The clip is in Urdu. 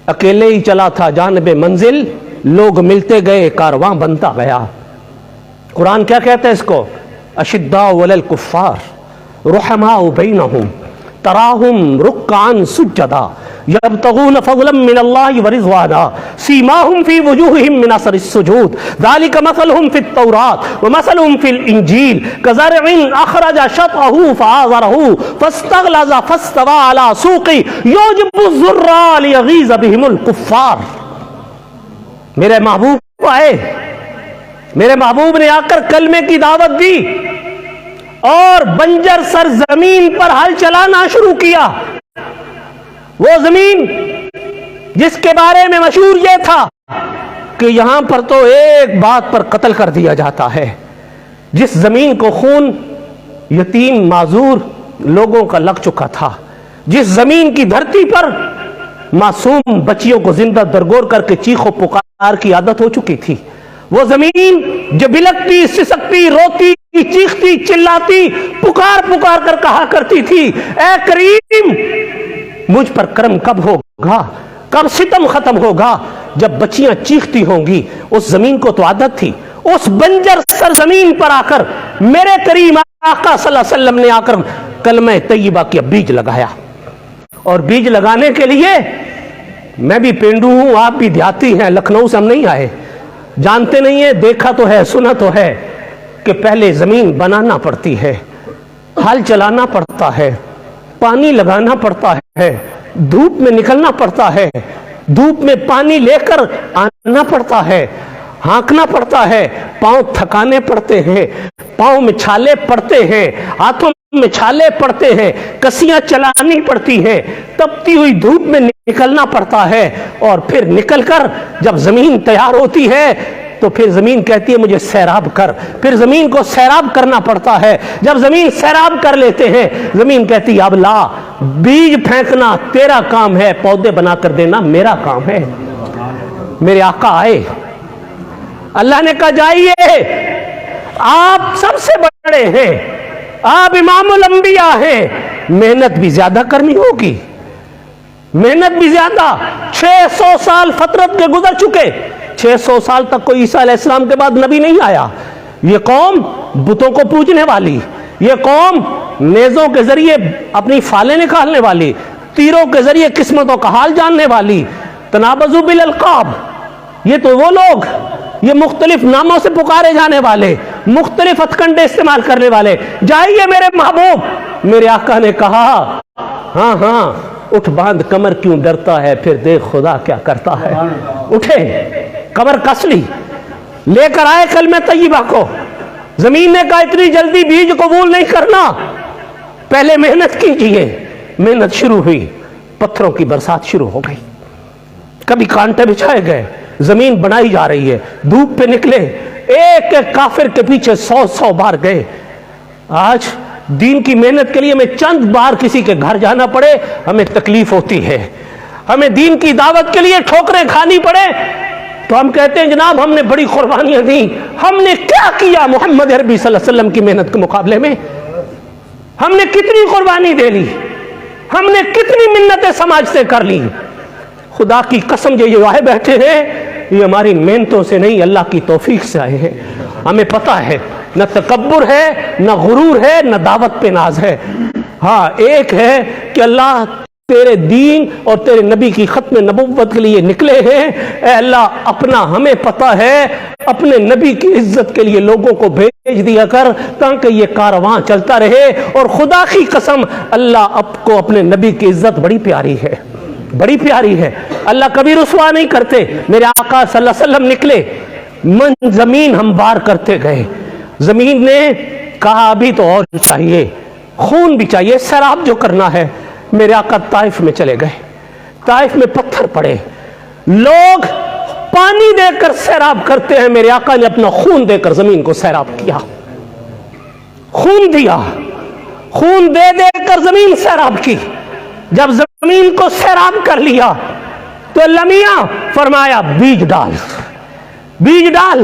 اکیلے ہی چلا تھا جانب منزل، لوگ ملتے گئے کارواں بنتا گیا۔ قرآن کیا کہتا ہے اس کو؟ اشداء علی الکفار رحماء بینہم تراہم رکعا سجدا یبتغون فضلا من اللہ ورضوانا سیماہم فی وجوہہم من اثر السجود ذالک مثلہم فی التوراۃ ومثلہم فی الانجیل کزرع اخرج شطأہ فآزرہ فاستغلظ فاستوى علی سوقہ یعجب الزراء لیغیظ بہم الکفار۔ میرے محبوب آئے، میرے محبوب نے آ کر کلمے کی دعوت دی اور بنجر سرزمین پر ہل چلانا شروع کیا۔ وہ زمین جس کے بارے میں مشہور یہ تھا کہ یہاں پر تو ایک بات پر قتل کر دیا جاتا ہے، جس زمین کو خون یتیم معذور لوگوں کا لگ چکا تھا، جس زمین کی دھرتی پر معصوم بچیوں کو زندہ درگور کر کے چیخ و پکار کی عادت ہو چکی تھی، وہ زمین جو بلکتی سسکتی روتی چیختی چلاتی پکار پکار کر کہا کرتی تھی اے کریم مجھ پر کرم کب ہوگا، کب ستم ختم ہوگا، جب بچیاں چیختی ہوں گی۔ اس زمین کو تو عادت تھی، اس بنجر سرزمین پر آ کر میرے کریم آقا صلی اللہ علیہ وسلم نے آ کر کلمہ طیبہ کی بیج لگایا۔ اور بیج لگانے کے لیے میں بھی پینڈو ہوں، آپ بھی دیہاتی ہیں، لکھنؤ سے ہم نہیں آئے، جانتے نہیں ہیں، دیکھا تو ہے، سنا تو ہے کہ پہلے زمین بنانا پڑتی ہے، ہل چلانا پڑتا ہے، پانی لگانا پڑتا ہے، دھوپ میں نکلنا پڑتا ہے، دھوپ میں پانی لے کر آنا پڑتا ہے، ہانکنا پڑتا ہے، پاؤں تھکانے پڑتے ہیں، پاؤں میں چھالے پڑتے ہیں، ہاتھوں میں چھالے پڑتے ہیں، کسیاں چلانی پڑتی ہیں، تپتی ہوئی دھوپ میں نکلنا پڑتا ہے، اور پھر نکل کر جب زمین تیار ہوتی ہے تو پھر زمین کہتی ہے مجھے سیراب کر، پھر زمین کو سیراب کرنا پڑتا ہے، جب زمین سیراب کر لیتے ہیں زمین کہتی ہے اب لا، بیج پھینکنا تیرا کام ہے، پودے بنا کر دینا میرا کام ہے۔ میرے آقا آئے، اللہ نے کہا جائیے، آپ سب سے بڑے ہیں، آپ امام الانبیاء ہیں، محنت بھی زیادہ کرنی ہوگی، محنت بھی زیادہ۔ 600 سال فترت کے گزر چکے، 600 سال تک کوئی عیسیٰ علیہ السلام کے بعد نبی نہیں آیا۔ یہ قوم بتوں کو پوجنے والی، یہ قوم نیزوں کے ذریعے اپنی فالیں نکالنے والی، تیروں کے ذریعے قسمتوں کا حال جاننے والی، تنابزوا بالالقاب، یہ تو وہ لوگ، یہ مختلف ناموں سے پکارے جانے والے، مختلف ہتھکنڈے استعمال کرنے والے۔ جائیے میرے محبوب، میرے آقا نے کہا ہاں ہاں اٹھ باندھ کمر کیوں ڈرتا ہے، پھر دیکھ خدا کیا کرتا ہے۔ اٹھے، کمر کس لی، لے کر آئے کلمہ طیبہ کو۔ زمین نے کہا اتنی جلدی بیج قبول نہیں کرنا، پہلے محنت کیجئے۔ محنت شروع ہوئی، پتھروں کی برسات شروع ہو گئی، کبھی کانٹے بچھائے گئے، زمین بنائی جا رہی ہے، دھوپ پہ نکلے، ایک ایک کافر کے پیچھے 100 بار گئے۔ آج دین کی محنت کے لیے ہمیں چند بار کسی کے گھر جانا پڑے ہمیں تکلیف ہوتی ہے، ہمیں دین کی دعوت کے لیے ٹھوکریں کھانی پڑے تو ہم کہتے ہیں جناب ہم نے بڑی قربانیاں دی۔ ہم نے کیا کیا محمد عربی صلی اللہ علیہ وسلم کی محنت کے مقابلے میں؟ ہم نے کتنی قربانی دے لی، ہم نے کتنی منتیں سماج سے کر لی۔ خدا کی قسم جو یہ آئے بیٹھے ہیں یہ ہماری محنتوں سے نہیں، اللہ کی توفیق سے آئے ہیں۔ ہمیں پتہ ہے نہ تکبر ہے، نہ غرور ہے، نہ دعوت پہ ناز ہے۔ ہاں ایک ہے کہ اللہ تیرے دین اور تیرے نبی کی ختم نبوت کے لیے نکلے ہیں، اے اللہ اپنا ہمیں پتہ ہے، اپنے نبی کی عزت کے لیے لوگوں کو بھیج دیا کر تاکہ یہ کارواں چلتا رہے۔ اور خدا کی قسم اللہ آپ کو اپنے نبی کی عزت بڑی پیاری ہے، بڑی پیاری ہے، اللہ کبھی رسوا نہیں کرتے۔ میرے آقا صلی اللہ علیہ وسلم نکلے، من زمین ہموار کرتے گئے، زمین نے کہا ابھی تو اور چاہیے، خون بھی چاہیے، سیراب جو کرنا ہے۔ میرے آقا طائف میں چلے گئے، طائف میں پتھر پڑے، لوگ پانی دے کر سیراب کرتے ہیں، میرے آقا نے اپنا خون دے کر زمین کو سیراب کیا، خون دیا، خون دے دے کر زمین سیراب کی۔ جب زمین کو سیراب کر لیا تو اللہ میاں فرمایا بیج ڈال، بیج ڈال،